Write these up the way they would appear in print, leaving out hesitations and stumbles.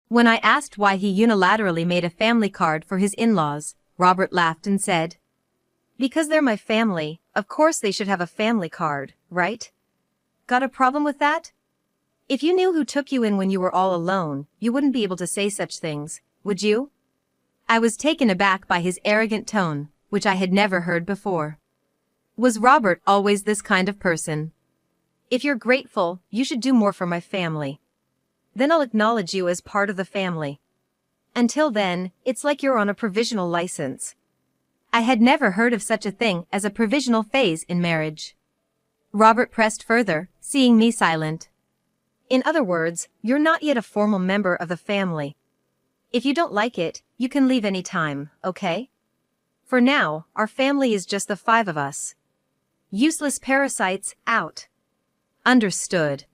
When I asked why he unilaterally made a family card for his in-laws, Robert laughed and said, "Because they're my family, of course they should have a family card, right? Got a problem with that? If you knew who took you in when you were all alone, you wouldn't be able to say such things, would you?" I was taken aback by his arrogant tone, which I had never heard before. Was Robert always this kind of person? "If you're grateful, you should do more for my family. Then I'll acknowledge you as part of the family. Until then, it's like you're on a provisional license." I had never heard of such a thing as a provisional phase in marriage. Robert pressed further, seeing me silent. "In other words, you're not yet a formal member of the family. If you don't like it, you can leave any time, okay? For now, our family is just the 5 of us. Useless parasites, out." Understood.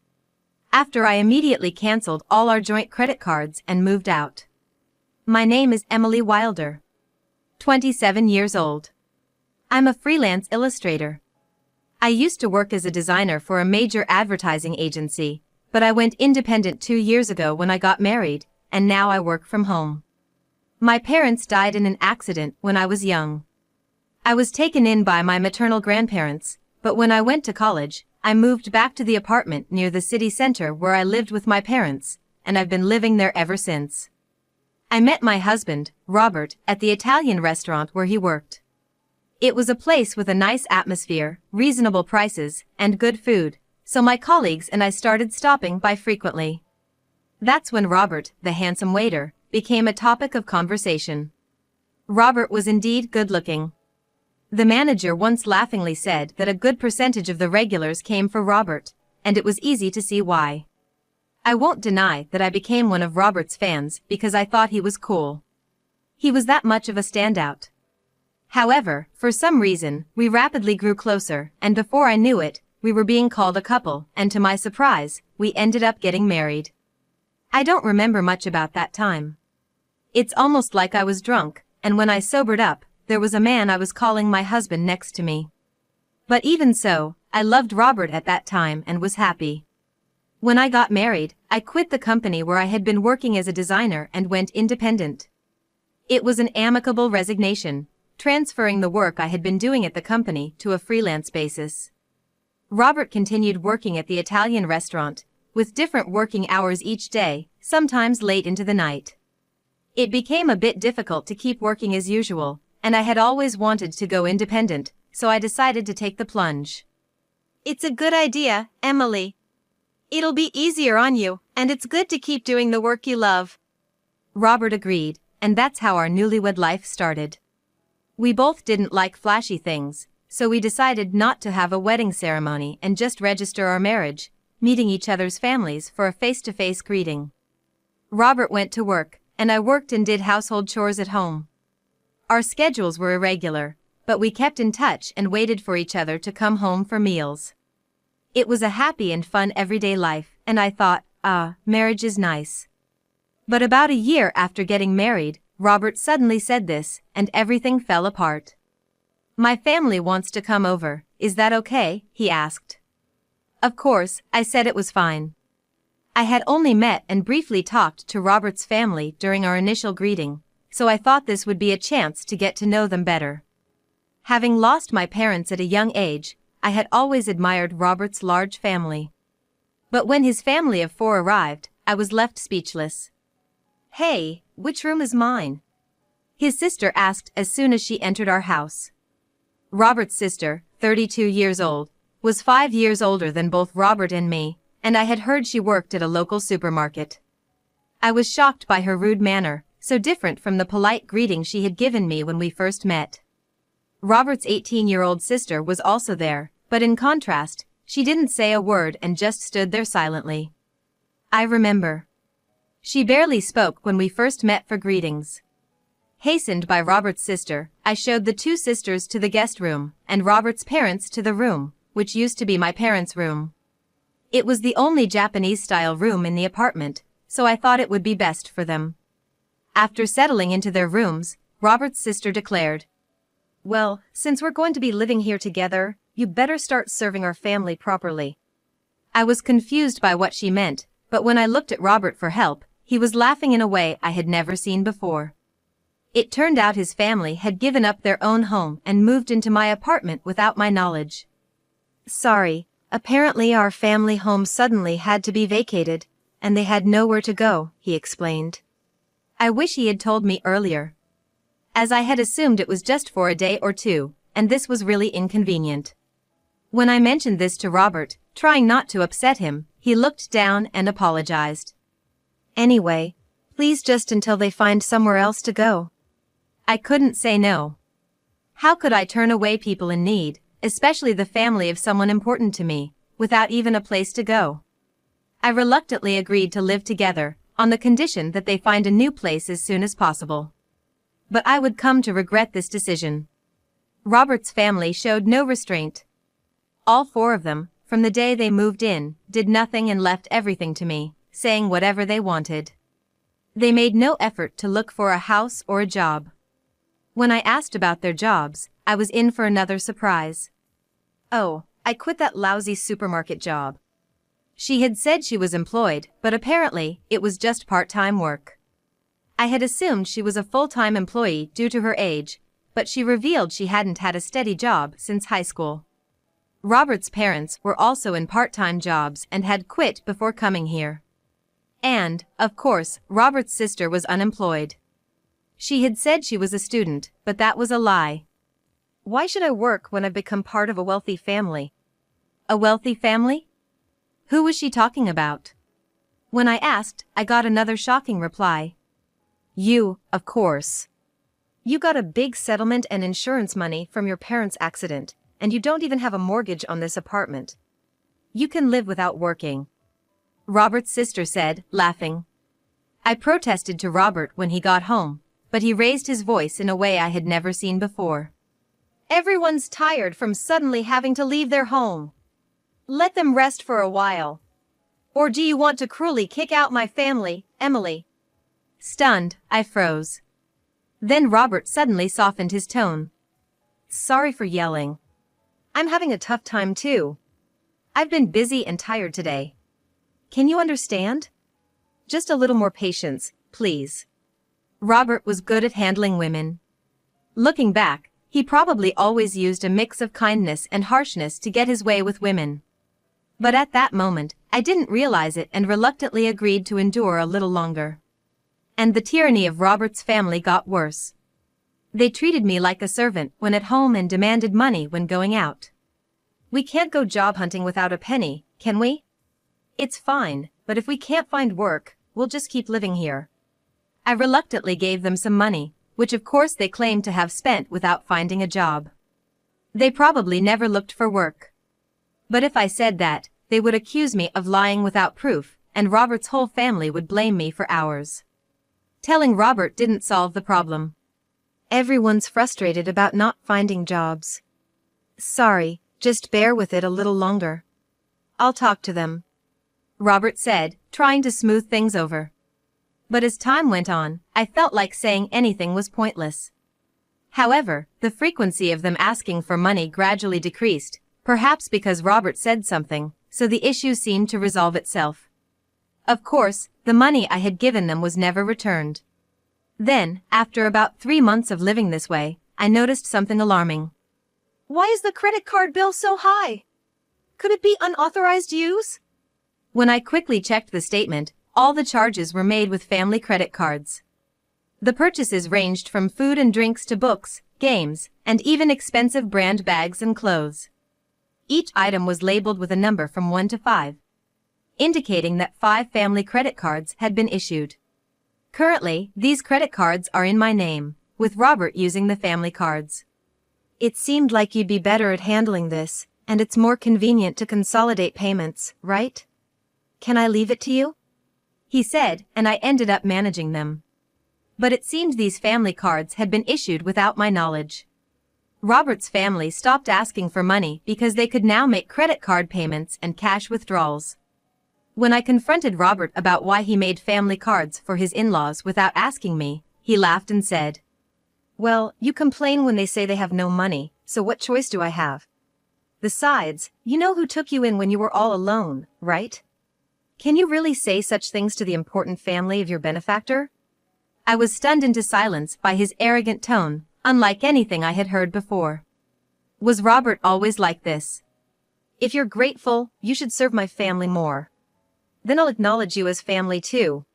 After I immediately canceled all our joint credit cards and moved out. My name is Emily Wilder. 27 years old. I'm a freelance illustrator. I used to work as a designer for a major advertising agency, but I went independent 2 years ago when I got married, and now I work from home. My parents died in an accident when I was young. I was taken in by my maternal grandparents, but when I went to college, I moved back to the apartment near the city center where I lived with my parents, and I've been living there ever since. I met my husband, Robert, at the Italian restaurant where he worked. It was a place with a nice atmosphere, reasonable prices, and good food, so my colleagues and I started stopping by frequently. That's when Robert, the handsome waiter, became a topic of conversation. Robert was indeed good-looking. The manager once laughingly said that a good percentage of the regulars came for Robert, and it was easy to see why. I won't deny that I became one of Robert's fans because I thought he was cool. He was that much of a standout. However, for some reason, we rapidly grew closer, and before I knew it, we were being called a couple, and to my surprise, we ended up getting married. I don't remember much about that time. It's almost like I was drunk, and when I sobered up, there was a man I was calling my husband next to me. But even so, I loved Robert at that time and was happy. When I got married, I quit the company where I had been working as a designer and went independent. It was an amicable resignation, transferring the work I had been doing at the company to a freelance basis. Robert continued working at the Italian restaurant, with different working hours each day, sometimes late into the night. It became a bit difficult to keep working as usual, and I had always wanted to go independent, so I decided to take the plunge. "It's a good idea, Emily. It'll be easier on you, and it's good to keep doing the work you love." Robert agreed, and that's how our newlywed life started. We both didn't like flashy things, so we decided not to have a wedding ceremony and just register our marriage, meeting each other's families for a face-to-face greeting. Robert went to work, and I worked and did household chores at home. Our schedules were irregular, but we kept in touch and waited for each other to come home for meals. It was a happy and fun everyday life, and I thought, marriage is nice. But about a year after getting married, Robert suddenly said this, and everything fell apart. "My family wants to come over, is that okay?" he asked. Of course, I said it was fine. I had only met and briefly talked to Robert's family during our initial greeting, so I thought this would be a chance to get to know them better. Having lost my parents at a young age, I had always admired Robert's large family. But when his family of 4 arrived, I was left speechless. "Hey, which room is mine?" his sister asked as soon as she entered our house. Robert's sister, 32 years old, was 5 years older than both Robert and me, and I had heard she worked at a local supermarket. I was shocked by her rude manner, so different from the polite greeting she had given me when we first met. Robert's 18-year-old sister was also there, but in contrast, she didn't say a word and just stood there silently. I remember. She barely spoke when we first met for greetings. Hastened by Robert's sister, I showed the 2 sisters to the guest room, and Robert's parents to the room, which used to be my parents' room. It was the only Japanese-style room in the apartment, so I thought it would be best for them. After settling into their rooms, Robert's sister declared, "Well, since we're going to be living here together, you better start serving our family properly." I was confused by what she meant, but when I looked at Robert for help, he was laughing in a way I had never seen before. It turned out his family had given up their own home and moved into my apartment without my knowledge. Sorry, apparently our family home suddenly had to be vacated, and they had nowhere to go, he explained. I wish he had told me earlier, as I had assumed it was just for a day or two, and this was really inconvenient. When I mentioned this to Robert, trying not to upset him, he looked down and apologized. Anyway, please just until they find somewhere else to go. I couldn't say no. How could I turn away people in need, especially the family of someone important to me, without even a place to go? I reluctantly agreed to live together, on the condition that they find a new place as soon as possible. But I would come to regret this decision. Robert's family showed no restraint. All four of them, from the day they moved in, did nothing and left everything to me, saying whatever they wanted. They made no effort to look for a house or a job. When I asked about their jobs, I was in for another surprise. Oh, I quit that lousy supermarket job. She had said she was employed, but apparently, it was just part-time work. I had assumed she was a full-time employee due to her age, but she revealed she hadn't had a steady job since high school. Robert's parents were also in part-time jobs and had quit before coming here. And, of course, Robert's sister was unemployed. She had said she was a student, but that was a lie. Why should I work when I've become part of a wealthy family? A wealthy family? Who was she talking about? When I asked, I got another shocking reply. You, of course. You got a big settlement and insurance money from your parents' accident, and you don't even have a mortgage on this apartment. You can live without working. Robert's sister said, laughing. I protested to Robert when he got home, but he raised his voice in a way I had never seen before. Everyone's tired from suddenly having to leave their home. Let them rest for a while. Or do you want to cruelly kick out my family, Emily? Stunned, I froze. Then Robert suddenly softened his tone. Sorry for yelling. I'm having a tough time too. I've been busy and tired today. Can you understand? Just a little more patience, please. Robert was good at handling women. Looking back, he probably always used a mix of kindness and harshness to get his way with women. But at that moment, I didn't realize it and reluctantly agreed to endure a little longer. And the tyranny of Robert's family got worse. They treated me like a servant when at home and demanded money when going out. We can't go job hunting without a penny, can we? It's fine, but if we can't find work, we'll just keep living here. I reluctantly gave them some money, which of course they claimed to have spent without finding a job. They probably never looked for work. But if I said that, they would accuse me of lying without proof, and Robert's whole family would blame me for hours. Telling Robert didn't solve the problem. Everyone's frustrated about not finding jobs. Sorry, just bear with it a little longer. I'll talk to them, Robert said, trying to smooth things over. But as time went on, I felt like saying anything was pointless. However, the frequency of them asking for money gradually decreased, perhaps because Robert said something, so the issue seemed to resolve itself. Of course, the money I had given them was never returned. Then, after about 3 months of living this way, I noticed something alarming. Why is the credit card bill so high? Could it be unauthorized use? When I quickly checked the statement, all the charges were made with family credit cards. The purchases ranged from food and drinks to books, games, and even expensive brand bags and clothes. Each item was labeled with a number from 1 to 5, indicating that 5 family credit cards had been issued. Currently, these credit cards are in my name, with Robert using the family cards. It seemed like you'd be better at handling this, and it's more convenient to consolidate payments, right? Can I leave it to you? He said, and I ended up managing them. But it seemed these family cards had been issued without my knowledge. Robert's family stopped asking for money because they could now make credit card payments and cash withdrawals. When I confronted Robert about why he made family cards for his in-laws without asking me, he laughed and said, "Well, you complain when they say they have no money, so what choice do I have? Besides, you know who took you in when you were all alone, right? Can you really say such things to the important family of your benefactor? I was stunned into silence by his arrogant tone, unlike anything I had heard before. Was Robert always like this? If you're grateful, you should serve my family more. Then I'll acknowledge you as family too.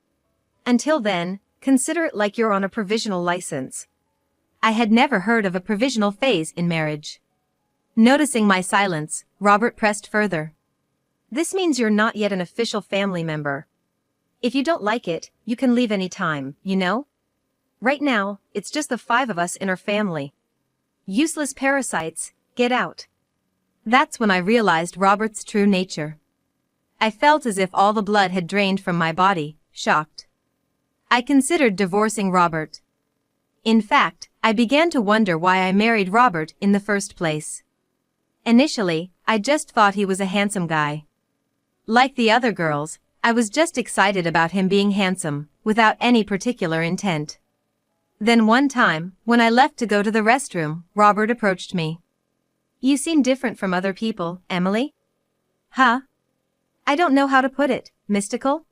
Until then, consider it like you're on a provisional license. I had never heard of a provisional phase in marriage. Noticing my silence, Robert pressed further. This means you're not yet an official family member. If you don't like it, you can leave any time, you know? Right now, it's just the 5 of us in our family. Useless parasites, get out. That's when I realized Robert's true nature. I felt as if all the blood had drained from my body, shocked. I considered divorcing Robert. In fact, I began to wonder why I married Robert in the first place. Initially, I just thought he was a handsome guy. Like the other girls, I was just excited about him being handsome, without any particular intent. Then one time, when I left to go to the restroom, Robert approached me. You seem different from other people, Emily? Huh? I don't know how to put it, mystical?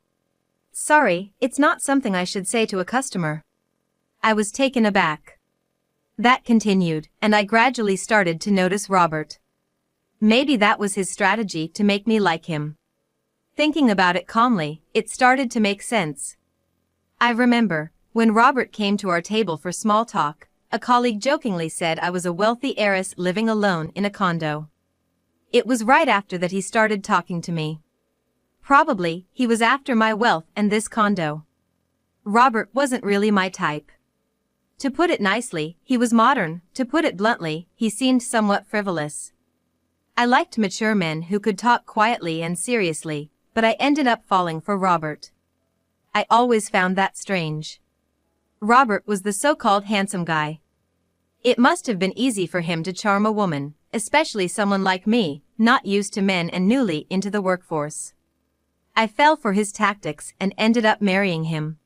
Sorry, it's not something I should say to a customer. I was taken aback. That continued, and I gradually started to notice Robert. Maybe that was his strategy to make me like him. Thinking about it calmly, it started to make sense. I remember, when Robert came to our table for small talk, a colleague jokingly said I was a wealthy heiress living alone in a condo. It was right after that he started talking to me. Probably, he was after my wealth and this condo. Robert wasn't really my type. To put it nicely, he was modern. To put it bluntly, he seemed somewhat frivolous. I liked mature men who could talk quietly and seriously, but I ended up falling for Robert. I always found that strange. Robert was the so-called handsome guy. It must have been easy for him to charm a woman, especially someone like me, not used to men and newly into the workforce. I fell for his tactics and ended up marrying him.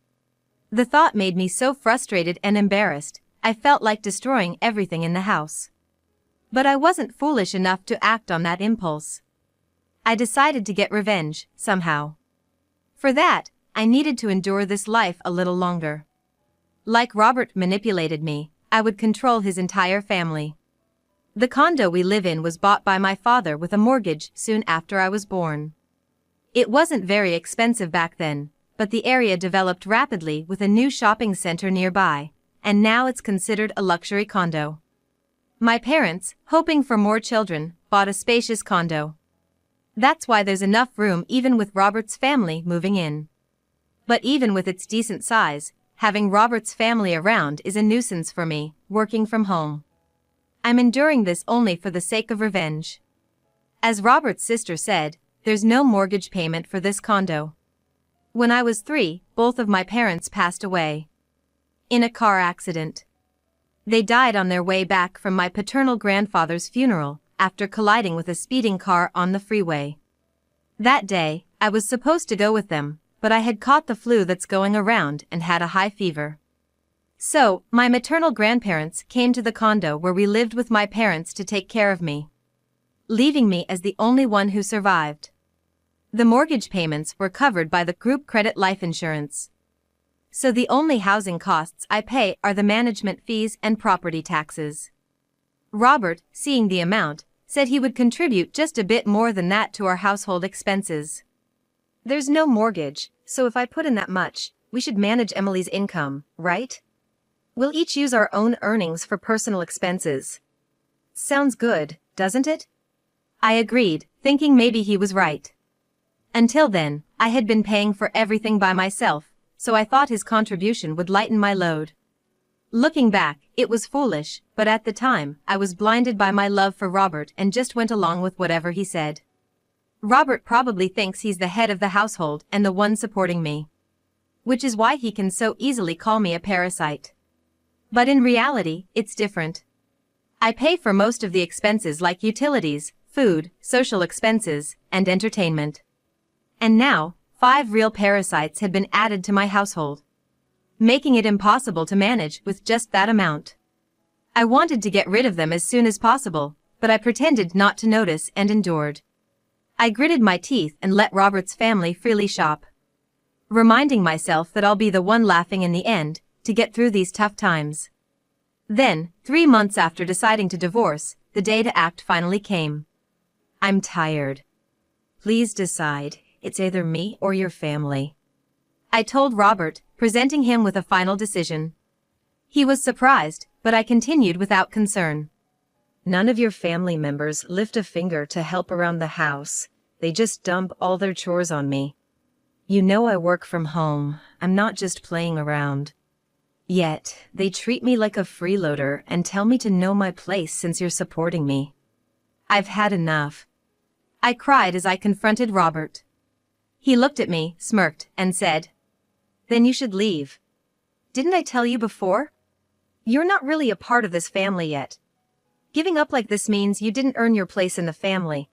The thought made me so frustrated and embarrassed, I felt like destroying everything in the house. But I wasn't foolish enough to act on that impulse. I decided to get revenge, somehow. For that, I needed to endure this life a little longer. Like Robert manipulated me, I would control his entire family. The condo we live in was bought by my father with a mortgage soon after I was born. It wasn't very expensive back then, but the area developed rapidly with a new shopping center nearby, and now it's considered a luxury condo. My parents, hoping for more children, bought a spacious condo. That's why there's enough room even with Robert's family moving in. But even with its decent size, having Robert's family around is a nuisance for me, working from home. I'm enduring this only for the sake of revenge. As Robert's sister said, there's no mortgage payment for this condo. When I was 3, both of my parents passed away. In a car accident. They died on their way back from my paternal grandfather's funeral, after colliding with a speeding car on the freeway. That day, I was supposed to go with them, but I had caught the flu that's going around and had a high fever. So, my maternal grandparents came to the condo where we lived with my parents to take care of me, leaving me as the only one who survived. The mortgage payments were covered by the group credit life insurance. So the only housing costs I pay are the management fees and property taxes. Robert, seeing the amount, said he would contribute just a bit more than that to our household expenses. There's no mortgage, so if I put in that much, we should manage Emily's income, right? We'll each use our own earnings for personal expenses. Sounds good, doesn't it? I agreed, thinking maybe he was right. Until then, I had been paying for everything by myself, so I thought his contribution would lighten my load. Looking back, it was foolish, but at the time, I was blinded by my love for Robert and just went along with whatever he said. Robert probably thinks he's the head of the household and the one supporting me. Which is why he can so easily call me a parasite. But in reality, it's different. I pay for most of the expenses like utilities, food, social expenses, and entertainment. And now, 5 real parasites had been added to my household, making it impossible to manage with just that amount. I wanted to get rid of them as soon as possible, but I pretended not to notice and endured. I gritted my teeth and let Robert's family freely shop, reminding myself that I'll be the one laughing in the end, to get through these tough times. Then, 3 months after deciding to divorce, the day to act finally came. I'm tired. Please decide, it's either me or your family, I told Robert, presenting him with a final decision. He was surprised, but I continued without concern. None of your family members lift a finger to help around the house. They just dump all their chores on me. You know I work from home. I'm not just playing around. Yet, they treat me like a freeloader and tell me to know my place since you're supporting me. I've had enough, I cried as I confronted Robert. He looked at me, smirked, and said, Then you should leave. Didn't I tell you before? You're not really a part of this family yet. Giving up like this means you didn't earn your place in the family.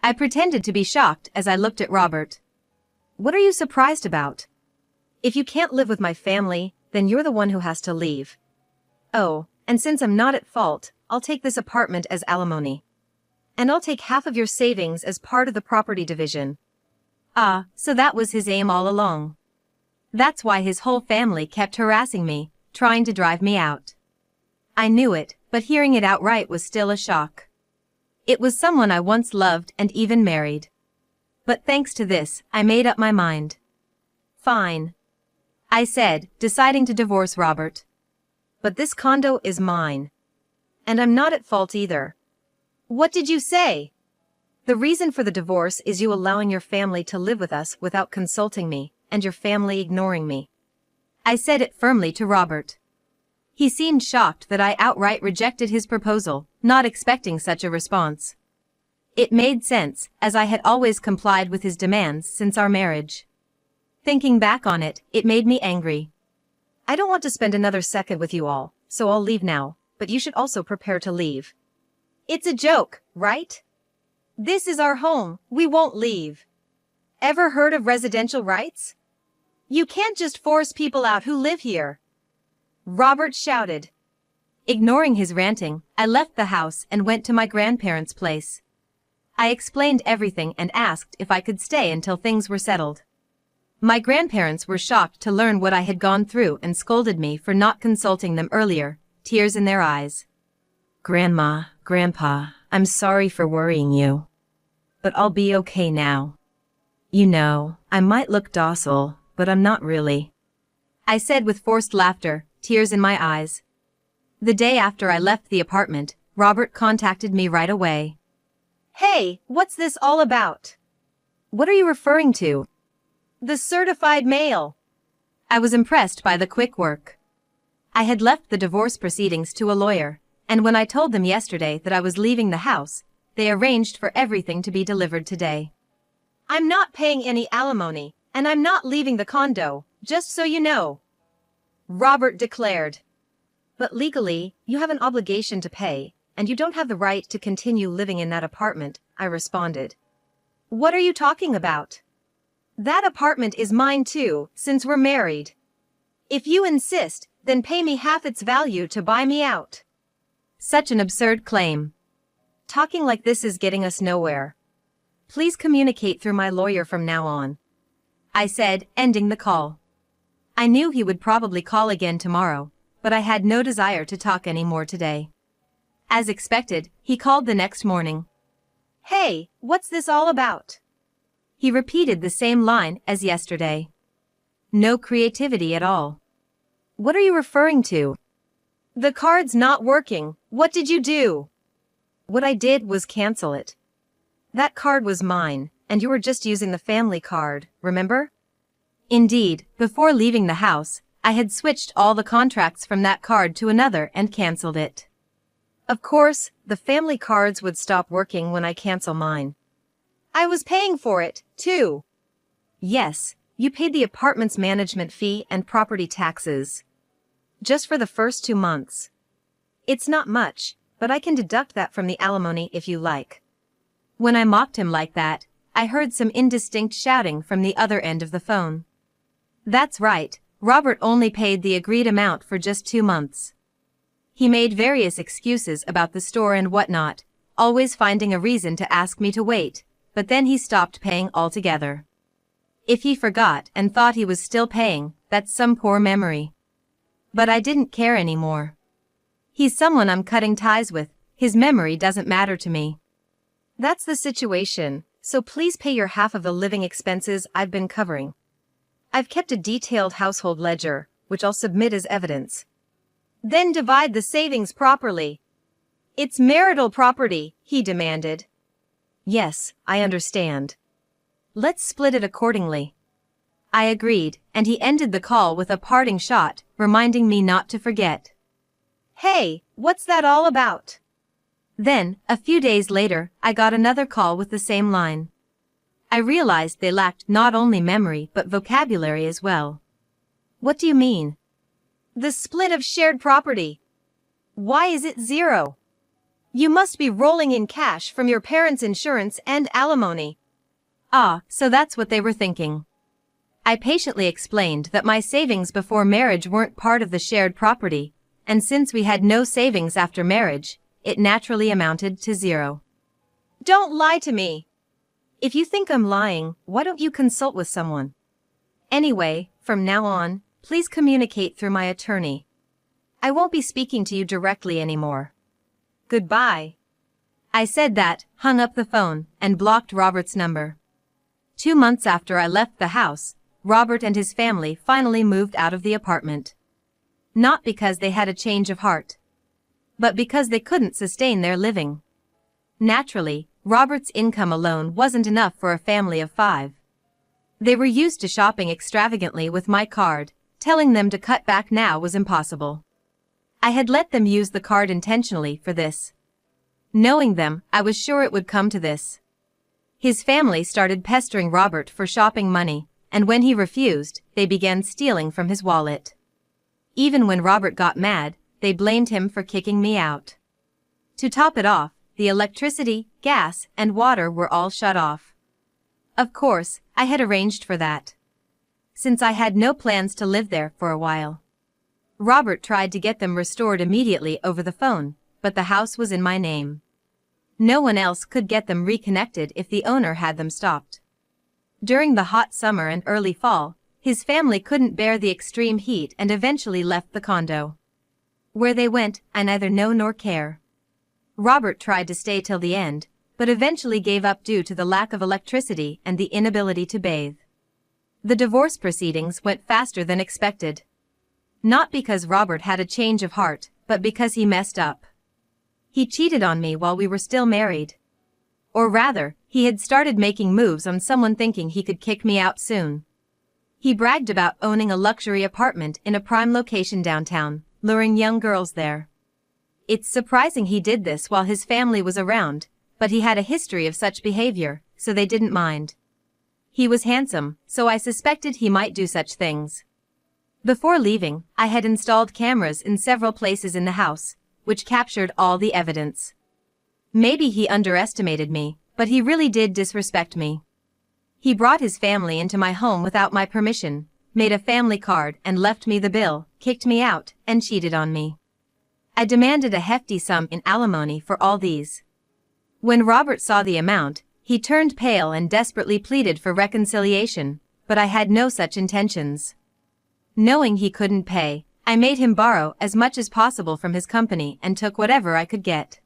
I pretended to be shocked as I looked at Robert. What are you surprised about? If you can't live with my family, then you're the one who has to leave. Oh, and since I'm not at fault, I'll take this apartment as alimony. And I'll take half of your savings as part of the property division. Ah, so that was his aim all along. That's why his whole family kept harassing me, trying to drive me out. I knew it, but hearing it outright was still a shock. It was someone I once loved and even married. But thanks to this, I made up my mind. Fine, I said, deciding to divorce Robert. But this condo is mine. And I'm not at fault either. What did you say? The reason for the divorce is you allowing your family to live with us without consulting me, and your family ignoring me. I said it firmly to Robert. He seemed shocked that I outright rejected his proposal, not expecting such a response. It made sense, as I had always complied with his demands since our marriage. Thinking back on it, it made me angry. I don't want to spend another second with you all, so I'll leave now, but you should also prepare to leave. It's a joke, right? This is our home, we won't leave. Ever heard of residential rights? You can't just force people out who live here, Robert shouted. Ignoring his ranting, I left the house and went to my grandparents' place. I explained everything and asked if I could stay until things were settled. My grandparents were shocked to learn what I had gone through and scolded me for not consulting them earlier, tears in their eyes. Grandma, Grandpa, I'm sorry for worrying you. But I'll be okay now. You know, I might look docile, but I'm not really, I said with forced laughter, tears in my eyes. The day after I left the apartment, Robert contacted me right away. Hey, what's this all about? What are you referring to? The certified mail. I was impressed by the quick work. I had left the divorce proceedings to a lawyer, and when I told them yesterday that I was leaving the house, they arranged for everything to be delivered today. I'm not paying any alimony, and I'm not leaving the condo, just so you know, Robert declared. But legally, you have an obligation to pay, and you don't have the right to continue living in that apartment, I responded. What are you talking about? That apartment is mine too, since we're married. If you insist, then pay me half its value to buy me out. Such an absurd claim. Talking like this is getting us nowhere. Please communicate through my lawyer from now on, I said, ending the call. I knew he would probably call again tomorrow, but I had no desire to talk anymore today. As expected, he called the next morning. Hey, what's this all about? He repeated the same line as yesterday. No creativity at all. What are you referring to? The card's not working. What did you do? What I did was cancel it. That card was mine, and you were just using the family card, remember? Indeed, before leaving the house, I had switched all the contracts from that card to another and canceled it. Of course, the family cards would stop working when I cancel mine. I was paying for it, too. Yes, you paid the apartment's management fee and property taxes. Just for the first 2 months. It's not much, but I can deduct that from the alimony if you like. When I mocked him like that, I heard some indistinct shouting from the other end of the phone. That's right, Robert only paid the agreed amount for just 2 months. He made various excuses about the store and whatnot, always finding a reason to ask me to wait, but then he stopped paying altogether. If he forgot and thought he was still paying, that's some poor memory. But I didn't care anymore. He's someone I'm cutting ties with, his memory doesn't matter to me. That's the situation, so please pay your half of the living expenses I've been covering. I've kept a detailed household ledger, which I'll submit as evidence. Then divide the savings properly. It's marital property, he demanded. Yes, I understand. Let's split it accordingly. I agreed, and he ended the call with a parting shot, reminding me not to forget. Hey, what's that all about? Then, a few days later, I got another call with the same line. I realized they lacked not only memory but vocabulary as well. What do you mean? The split of shared property. Why is it 0? You must be rolling in cash from your parents' insurance and alimony. Ah, so that's what they were thinking. I patiently explained that my savings before marriage weren't part of the shared property, and since we had no savings after marriage, it naturally amounted to 0. Don't lie to me. If you think I'm lying, why don't you consult with someone? Anyway, from now on, please communicate through my attorney. I won't be speaking to you directly anymore. Goodbye. I said that, hung up the phone, and blocked Robert's number. 2 months after I left the house, Robert and his family finally moved out of the apartment. Not because they had a change of heart, but because they couldn't sustain their living. Naturally, Robert's income alone wasn't enough for a family of 5. They were used to shopping extravagantly with my card, telling them to cut back now was impossible. I had let them use the card intentionally for this. Knowing them, I was sure it would come to this. His family started pestering Robert for shopping money, and when he refused, they began stealing from his wallet. Even when Robert got mad, they blamed him for kicking me out. To top it off, the electricity, gas, and water were all shut off. Of course, I had arranged for that, since I had no plans to live there for a while. Robert tried to get them restored immediately over the phone, but the house was in my name. No one else could get them reconnected if the owner had them stopped. During the hot summer and early fall, his family couldn't bear the extreme heat and eventually left the condo. Where they went, I neither know nor care. Robert tried to stay till the end, but eventually gave up due to the lack of electricity and the inability to bathe. The divorce proceedings went faster than expected. Not because Robert had a change of heart, but because he messed up. He cheated on me while we were still married. Or rather, he had started making moves on someone thinking he could kick me out soon. He bragged about owning a luxury apartment in a prime location downtown, luring young girls there. It's surprising he did this while his family was around, but he had a history of such behavior, so they didn't mind. He was handsome, so I suspected he might do such things. Before leaving, I had installed cameras in several places in the house, which captured all the evidence. Maybe he underestimated me, but he really did disrespect me. He brought his family into my home without my permission, made a family card and left me the bill, kicked me out, and cheated on me. I demanded a hefty sum in alimony for all these. When Robert saw the amount, he turned pale and desperately pleaded for reconciliation, but I had no such intentions. Knowing he couldn't pay, I made him borrow as much as possible from his company and took whatever I could get.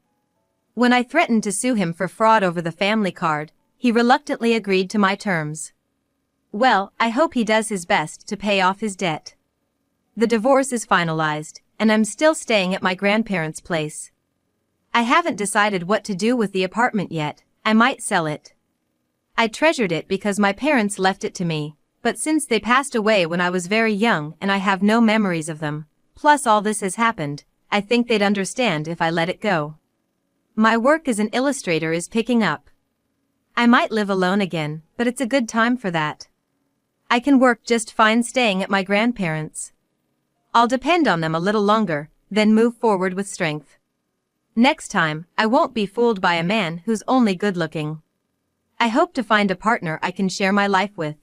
When I threatened to sue him for fraud over the family card, he reluctantly agreed to my terms. Well, I hope he does his best to pay off his debt. The divorce is finalized, and I'm still staying at my grandparents' place. I haven't decided what to do with the apartment yet. I might sell it. I treasured it because my parents left it to me, but since they passed away when I was very young and I have no memories of them, plus all this has happened, I think they'd understand if I let it go. My work as an illustrator is picking up. I might live alone again, but it's a good time for that. I can work just fine staying at my grandparents'. I'll depend on them a little longer, then move forward with strength. Next time, I won't be fooled by a man who's only good looking. I hope to find a partner I can share my life with.